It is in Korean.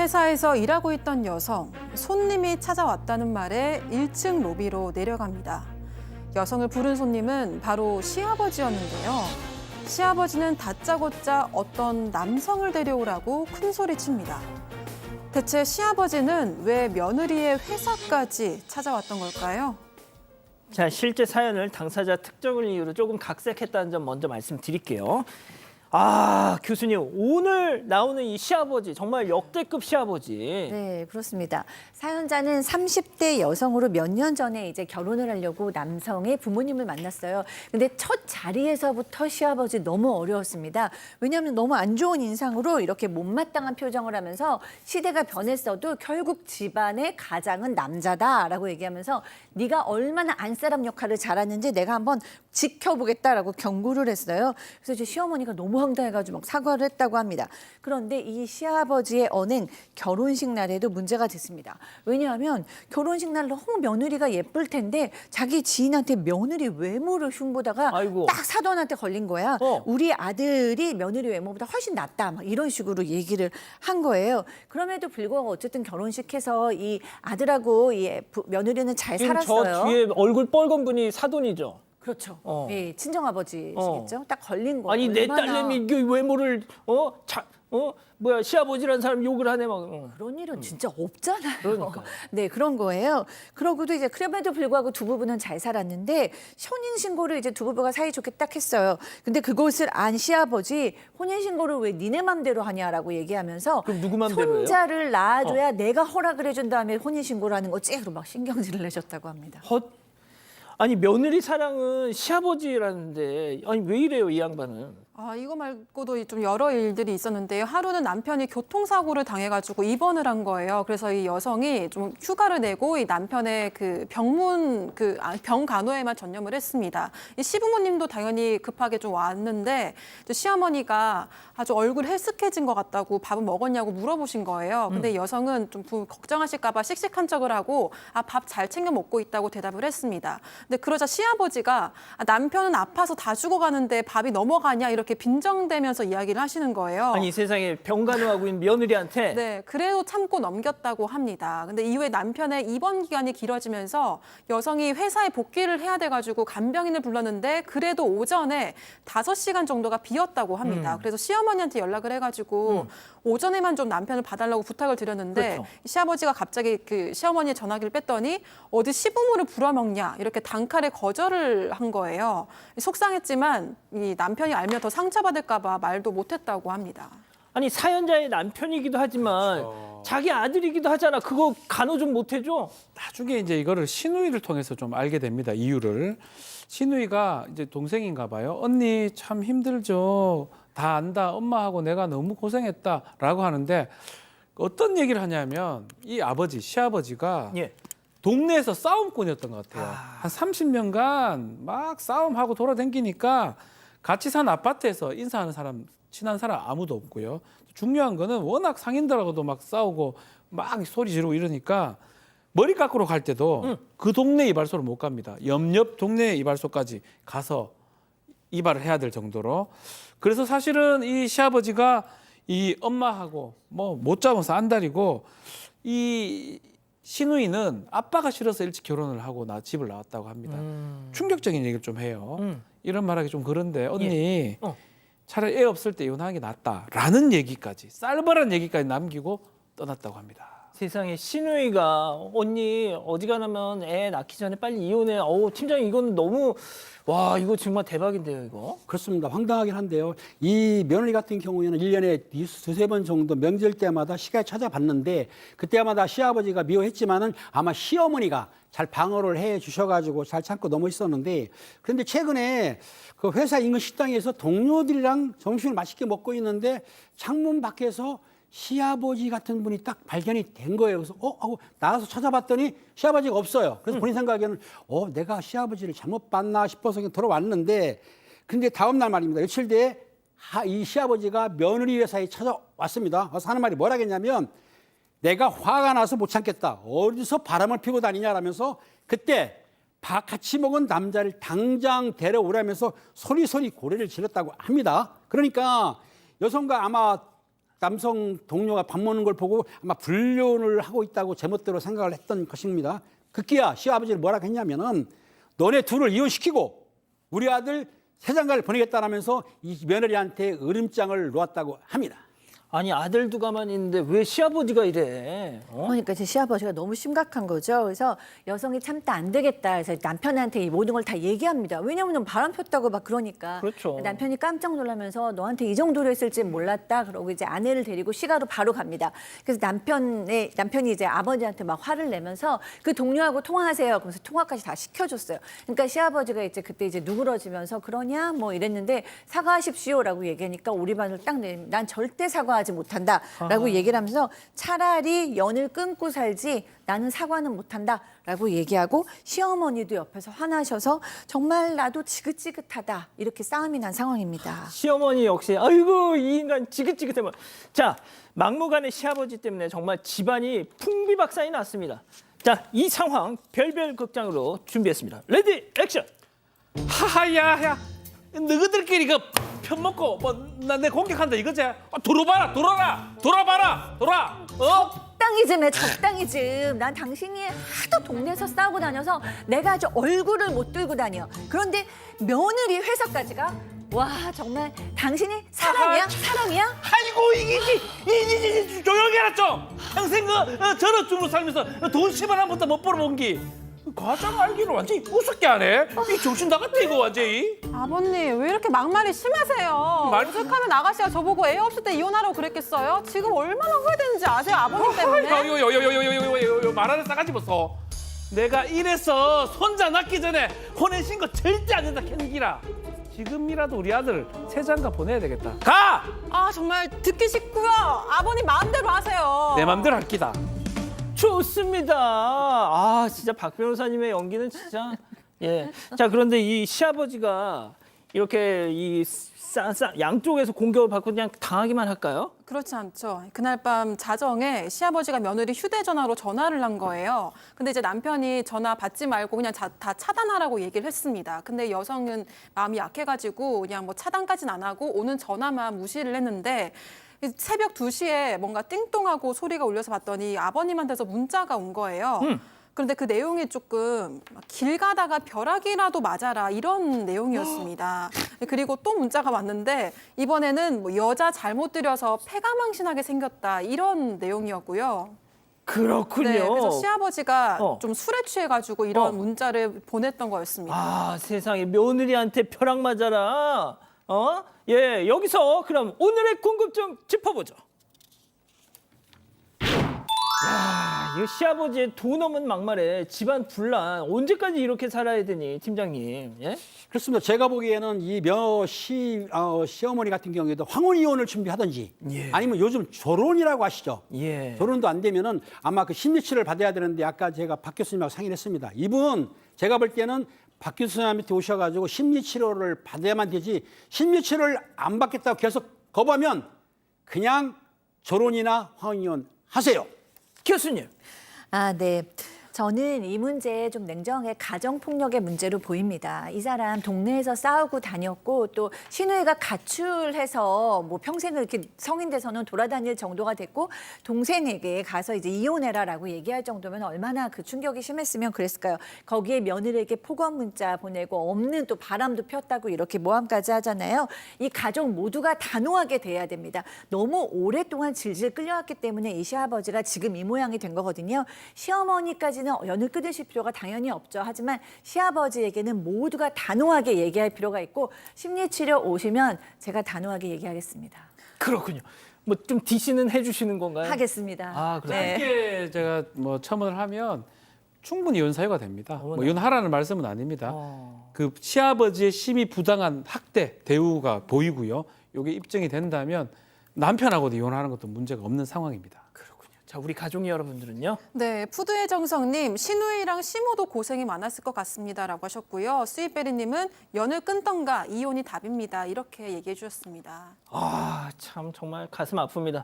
회사에서 일하고 있던 여성, 손님이 찾아왔다는 말에 1층 로비로 내려갑니다. 여성을 부른 손님은 바로 시아버지였는데요. 시아버지는 다짜고짜 어떤 남성을 데려오라고 큰 소리칩니다. 대체 시아버지는 왜 며느리의 회사까지 찾아왔던 걸까요? 자, 실제 사연을 당사자 특정을 이유로 조금 각색했다는 점 먼저 말씀드릴게요. 교수님, 오늘 나오는 이 시아버지, 정말 역대급 시아버지. 네, 그렇습니다. 사연자는 30대 여성으로 몇 년 전에 이제 결혼을 하려고 남성의 부모님을 만났어요. 근데 첫 자리에서부터 시아버지 너무 어려웠습니다. 왜냐하면 너무 안 좋은 인상으로 이렇게 못마땅한 표정을 하면서 시대가 변했어도 결국 집안의 가장은 남자다라고 얘기하면서 네가 얼마나 안사람 역할을 잘하는지 내가 한번 지켜보겠다라고 경고를 했어요. 그래서 이제 시어머니가 너무 황당해가지고 막 사과를 했다고 합니다. 그런데 이 시아버지의 언행 결혼식 날에도 문제가 됐습니다. 왜냐하면 결혼식 날 너무 며느리가 예쁠 텐데 자기 지인한테 며느리 외모를 흉보다가 아이고. 딱 사돈한테 걸린 거야. 우리 아들이 며느리 외모보다 훨씬 낫다. 막 이런 식으로 얘기를 한 거예요. 그럼에도 불구하고 어쨌든 결혼식해서 이 아들하고 이 며느리는 잘 지금 살았어요. 저 뒤에 얼굴 빨간 분이 사돈이죠. 그렇죠. 예, 친정아버지시겠죠. 딱 걸린 거예요. 아니, 내 얼마나 딸내미 이게 외모를 시아버지라는 사람 욕을 하네 막. 그런 일은 진짜 없잖아요. 그러니까요. 네, 그런 거예요. 그러고도 이제 그럼에도 불구하고 두 부부는 잘 살았는데 혼인 신고를 이제 두 부부가 사이좋게 딱 했어요. 근데 그것을 안 시아버지 혼인 신고를 왜 니네 맘대로 하냐라고 얘기하면서 그럼 누구 맘대로예요? 손자를 낳아줘야 내가 허락을 해준 다음에 혼인 신고를 하는 거지? 그리고 막 신경질을 내셨다고 합니다. 아니, 며느리 사랑은 시아버지라는데 아니 왜 이래요, 이 양반은? 이거 말고도 좀 여러 일들이 있었는데요. 하루는 남편이 교통사고를 당해가지고 입원을 한 거예요. 그래서 이 여성이 좀 휴가를 내고 이 남편의 그 병 간호에만 전념을 했습니다. 이 시부모님도 당연히 급하게 좀 왔는데 시어머니가 아주 얼굴 헬쓱해진 것 같다고 밥은 먹었냐고 물어보신 거예요. 근데 여성은 좀 걱정하실까 봐 씩씩한 척을 하고 밥 잘 챙겨 먹고 있다고 대답을 했습니다. 근데 그러자 시아버지가 남편은 아파서 다 죽어가는데 밥이 넘어가냐 이렇게 빈정대면서 이야기를 하시는 거예요. 아니, 세상에 병간호하고 있는 며느리한테. 네, 그래도 참고 넘겼다고 합니다. 근데 이후에 남편의 입원 기간이 길어지면서 여성이 회사에 복귀를 해야 돼가지고 간병인을 불렀는데 그래도 오전에 5시간 정도가 비었다고 합니다. 그래서 시어머니한테 연락을 해가지고 오전에만 좀 남편을 봐달라고 부탁을 드렸는데 그렇죠. 시아버지가 갑자기 그 시어머니의 전화기를 뺐더니 어디 시부모를 불어먹냐 이렇게 단칼에 거절을 한 거예요. 속상했지만 이 남편이 알면 더 상처받을까 봐 말도 못했다고 합니다. 아니, 사연자의 남편이기도 하지만 자기 아들이기도 하잖아. 그거 간호 좀 못 해줘? 나중에 이제 이거를 시누이를 통해서 좀 알게 됩니다. 이유를. 시누이가 이제 동생인가 봐요. 언니 참 힘들죠. 다 안다. 엄마하고 내가 너무 고생했다라고 하는데 어떤 얘기를 하냐면 이 아버지, 시아버지가 예. 동네에서 싸움꾼이었던 것 같아요. 한 30년간 막 싸움하고 돌아다니니까 같이 산 아파트에서 인사하는 사람, 친한 사람 아무도 없고요. 중요한 거는 워낙 상인들하고도 막 싸우고 막 소리 지르고 이러니까 머리 깎으러 갈 때도 그 동네 이발소를 못 갑니다. 옆 동네 이발소까지 가서 이발을 해야 될 정도로. 그래서 사실은 이 시아버지가 이 엄마하고 뭐 못 잡아서 안달이고 이 시누이는 아빠가 싫어서 일찍 결혼을 하고 집을 나왔다고 합니다. 충격적인 얘기를 좀 해요. 이런 말하기 좀 그런데 언니 차라리 애 없을 때 이혼하는 게 낫다라는 얘기까지 쌀벌한 얘기까지 남기고 떠났다고 합니다. 세상에, 시누이가 언니 어지간하면 애 낳기 전에 빨리 이혼해. 팀장님, 이건 너무 이거 정말 대박인데요, 이거. 그렇습니다. 황당하긴 한데요. 이 며느리 같은 경우에는 1년에 두세 번 정도 명절 때마다 시가에 찾아봤는데 그때마다 시아버지가 미워했지만은 아마 시어머니가 잘 방어를 해 주셔가지고 잘 참고 넘어있었는데 그런데 최근에 그 회사 인근 식당에서 동료들이랑 점심을 맛있게 먹고 있는데 창문 밖에서 시아버지 같은 분이 딱 발견이 된 거예요. 그래서 하고 나가서 찾아봤더니 시아버지가 없어요. 그래서 본인 생각에는 내가 시아버지를 잘못 봤나 싶어서 그냥 들어왔는데 근데 다음 날 말입니다. 며칠 뒤에 이 시아버지가 며느리 회사에 찾아왔습니다. 와서 하는 말이 뭐라겠냐면 내가 화가 나서 못 참겠다. 어디서 바람을 피고 다니냐라면서 그때 밥 같이 먹은 남자를 당장 데려오라면서 소리소리 고래를 질렀다고 합니다. 그러니까 여성과 아마 남성 동료가 밥 먹는 걸 보고 아마 불륜을 하고 있다고 제멋대로 생각을 했던 것입니다. 급기야 시아버지를 뭐라고 했냐면은 너네 둘을 이혼시키고 우리 아들 세장가를 보내겠다라면서 이 며느리한테 으름장을 놓았다고 합니다. 아니 아들도 가만히 있는데 왜 시아버지가 이래? 어? 그러니까 제 시아버지가 너무 심각한 거죠. 그래서 여성이 참다 안 되겠다. 그래서 남편한테 이 모든 걸 다 얘기합니다. 왜냐하면 바람 폈다고 막 그러니까. 그렇죠. 남편이 깜짝 놀라면서 너한테 이 정도로 했을지 몰랐다. 그러고 이제 아내를 데리고 시가로 바로 갑니다. 그래서 남편이 이제 아버지한테 막 화를 내면서 그 동료하고 통화하세요. 그래서 통화까지 다 시켜줬어요. 그러니까 시아버지가 이제 그때 이제 누그러지면서 그러냐 뭐 이랬는데 사과하십시오라고 얘기하니까 오리반을 딱 내립니다. 난 절대 사과하지 못한다라고 얘기를 하면서 차라리 연을 끊고 살지 나는 사과는 못한다라고 얘기하고 시어머니도 옆에서 화나셔서 정말 나도 지긋지긋하다 이렇게 싸움이 난 상황입니다. 시어머니 역시 아이고 이 인간 지긋지긋해. 자 막무가내 시아버지 때문에 정말 집안이 풍비박산이 났습니다. 자 이 상황 별별 극장으로 준비했습니다. 레디 액션. 하하야, 너희들끼리 그 편먹고 뭐 나 내 공격한다 이거지? 돌아봐라. 적당히 좀 해, 적당히 좀. 난 당신이 하도 동네에서 싸우고 다녀서 내가 아주 얼굴을 못 들고 다녀. 그런데 며느리 회사까지 가? 와, 정말 당신이 사람이야? 사람이야? 아이고 이게 조용히 해라 좀. 평생 저런 주부로 살면서 돈 10원 한 번도 못 벌어본 기. 과장 알기를 완전히 우습게 하네. 이 정신 나갔다 이거 완전히. 아버님 왜 이렇게 막말이 심하세요? 말- 오죽하면 아가씨가 저보고 애 없을 때 이혼하라고 그랬겠어요? 지금 얼마나 후회되는지 아세요? 아버님 때문에? 요요요요요요요 말하는 싸가지 보소. 내가 이래서 손자 낳기 전에 혼외신고 절대 안 된다 캔기라. 지금이라도 우리 아들 세장가 보내야 되겠다. 가! 아 정말 듣기 싫고요. 아버님 마음대로 하세요. 내 맘대로 할 기다. 좋습니다. 아 진짜 박 변호사님의 연기는 진짜 예. 자 그런데 이 시아버지가 이렇게 이 양쪽에서 공격을 받고 그냥 당하기만 할까요? 그렇지 않죠. 그날 밤 자정에 시아버지가 며느리 휴대전화로 전화를 한 거예요. 근데 이제 남편이 전화 받지 말고 그냥 다 차단하라고 얘기를 했습니다. 근데 여성은 마음이 약해가지고 그냥 뭐 차단까지는 안 하고 오는 전화만 무시를 했는데 새벽 2시에 뭔가 띵동하고 소리가 울려서 봤더니 아버님한테서 문자가 온 거예요. 그런데 그 내용이 조금 길 가다가 벼락이라도 맞아라 이런 내용이었습니다. 그리고 또 문자가 왔는데 이번에는 뭐 여자 잘못 들여서 폐가망신하게 생겼다 이런 내용이었고요. 그렇군요. 네, 그래서 시아버지가 어. 좀 술에 취해가지고 이런 어. 문자를 보냈던 거였습니다. 아 세상에 며느리한테 벼락 맞아라. 예 여기서 그럼 오늘의 궁금증 짚어보죠. 야, 이 시아버지의 돈 없는 막말에 집안 분란 언제까지 이렇게 살아야 되니 팀장님? 예? 그렇습니다. 제가 보기에는 이 시어머니 같은 경우에도 황혼 이혼을 준비하든지 예. 아니면 요즘 조론이라고 하시죠. 예. 조론도 안 되면은 아마 그 심리치료를 받아야 되는데 아까 제가 박 교수님하고 상의를 했습니다. 이분 제가 볼 때는 박 교수님한테 오셔가지고 심리치료를 받아야만 되지 심리치료를 안 받겠다고 계속 거부하면 그냥 조론이나 황혼 이혼 하세요. 교수님. 아, 네. 저는 이 문제 좀 냉정하게 가정폭력의 문제로 보입니다. 이 사람 동네에서 싸우고 다녔고 또 시누이가 가출해서 뭐 평생을 이렇게 성인 돼서는 돌아다닐 정도가 됐고 동생에게 가서 이제 이혼해라라고 얘기할 정도면 얼마나 그 충격이 심했으면 그랬을까요? 거기에 며느리에게 폭언 문자 보내고 없는 또 바람도 폈다고 이렇게 모함까지 하잖아요. 이 가족 모두가 단호하게 돼야 됩니다. 너무 오랫동안 질질 끌려왔기 때문에 이 시아버지가 지금 이 모양이 된 거거든요. 시어머니까지 연을 끊으실 필요가 당연히 없죠. 하지만 시아버지에게는 모두가 단호하게 얘기할 필요가 있고 심리치료 오시면 제가 단호하게 얘기하겠습니다. 그렇군요. 뭐 좀 DC는 해주시는 건가요? 하겠습니다. 아, 그래요? 네. 짧게 제가 뭐 첨언을 하면 충분히 이혼 사유가 됩니다. 뭐 이혼하라는 말씀은 아닙니다. 그 시아버지의 심히 부당한 학대 대우가 보이고요. 이게 입증이 된다면 남편하고도 이혼하는 것도 문제가 없는 상황입니다. 자, 우리 가족 여러분들은요? 네, 푸드의 정성님, 시누이랑 시모도 고생이 많았을 것 같습니다라고 하셨고요. 스윗베리님은 연을 끊던가 이혼이 답입니다. 이렇게 얘기해 주셨습니다. 아, 참 정말 가슴 아픕니다.